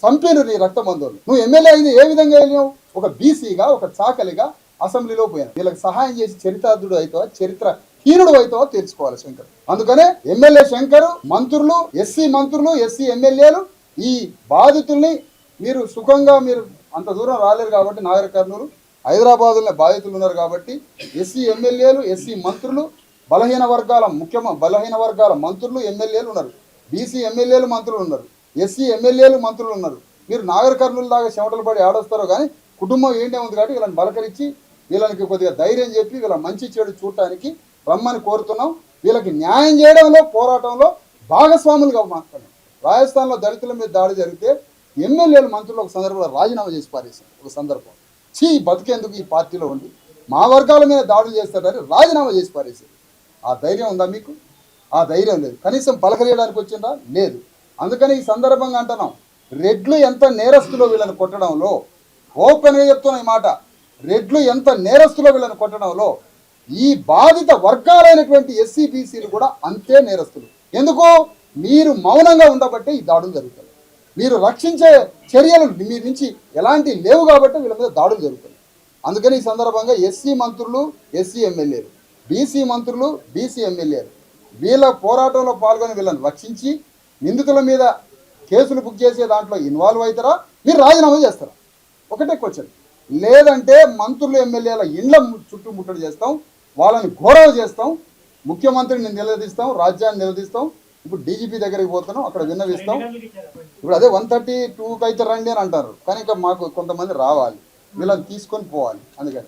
చంపిను నీ రక్తబంధువులు. నువ్వు ఎమ్మెల్యే అయింది ఏ విధంగా వెళ్ళినావు? ఒక బీసీగా, ఒక చాకలిగా అసెంబ్లీలో పోయాను. వీళ్ళకి సహాయం చేసి చరితార్థుడు అవుతావా, చరిత్ర హీనుడు అవుతావో తెలుసుకోవాలి శంకర్. అందుకనే ఎమ్మెల్యే శంకర్, మంత్రులు, ఎస్సీ ఎమ్మెల్యేలు ఈ బాధితుల్ని మీరు సుఖంగా మీరు అంత దూరం రాలేరు కాబట్టి నాగర్ కర్నూలు హైదరాబాదులో బాధితులు ఉన్నారు కాబట్టి ఎస్సీ ఎమ్మెల్యేలు, ఎస్సీ మంత్రులు, బలహీన వర్గాల మంత్రులు, ఎమ్మెల్యేలు ఉన్నారు. బీసీ ఎమ్మెల్యేలు, మంత్రులు ఉన్నారు. ఎస్సీ ఎమ్మెల్యేలు, మంత్రులు ఉన్నారు. మీరు నాగర్ కర్నూలు దాకా చెమటలు పడి ఆడొస్తారో కానీ కుటుంబం ఏంటే ఉంది కాబట్టి వీళ్ళని బలకరించి వీళ్ళకి కొద్దిగా ధైర్యం చెప్పి వీళ్ళ మంచి చెడు చూడటానికి రమ్మని కోరుతున్నాం. వీళ్ళకి న్యాయం చేయడంలో పోరాటంలో భాగస్వాములుగా మాట్లాడాం. రాజస్థాన్లో దళితుల మీద దాడి జరిగితే ఎమ్మెల్యేలు, మంత్రులు ఒక సందర్భంలో రాజీనామా చేసి పారేశారు. ఒక సందర్భం బతికేందుకు ఈ పార్టీలో ఉండి మా వర్గాల మీద దాడులు చేస్తారని రాజీనామా చేసి పారేశారు. ఆ ధైర్యం ఉందా మీకు? ఆ ధైర్యం లేదు. కనీసం పలకరియడానికి వచ్చిందా? లేదు. అందుకని ఈ సందర్భంగా అంటున్నాం, రెడ్లు ఎంత నేరస్తులో వీళ్ళని కొట్టడంలో, ఓపెన్గా చెప్తున్న ఈ మాట, రెడ్లు ఎంత నేరస్తులో వీళ్ళని కొట్టడంలో ఈ బాధిత వర్గాలైనటువంటి ఎస్సీ బీసీలు కూడా అంతే నేరస్తులు. ఎందుకు? మీరు మౌనంగా ఉండబట్టే ఈ దాడులు జరుగుతాయి. మీరు రక్షించే చర్యలు మీ నుంచి ఎలాంటి లేవు కాబట్టి వీళ్ళ మీద దాడులు జరుగుతాయి. అందుకని ఈ సందర్భంగా ఎస్సీ మంత్రులు, ఎస్సీ ఎమ్మెల్యేలు, బీసీ మంత్రులు, బీసీ ఎమ్మెల్యేలు వీళ్ళ పోరాటంలో పాల్గొని వీళ్ళని రక్షించి నిందితుల మీద కేసులు బుక్ చేసే దాంట్లో ఇన్వాల్వ్ అవుతారా, మీరు రాజీనామా చేస్తారా? ఒకటే క్వశ్చన్. లేదంటే మంత్రులు, ఎమ్మెల్యేల ఇండ్ల చుట్టుముట్టడి చేస్తాం, వాళ్ళని గౌరవ చేస్తాం, ముఖ్యమంత్రిని నిలదీస్తాం, రాజ్యాన్ని నిలదీస్తాం. ఇప్పుడు డీజీపీ దగ్గరికి పోతున్నాం, అక్కడ విన్నవిస్తాం. ఇప్పుడు అదే 132కి అయితే రండి అని అంటారు, కానీ ఇంకా మాకు కొంతమంది రావాలి, వీళ్ళని తీసుకొని పోవాలి. అందుకని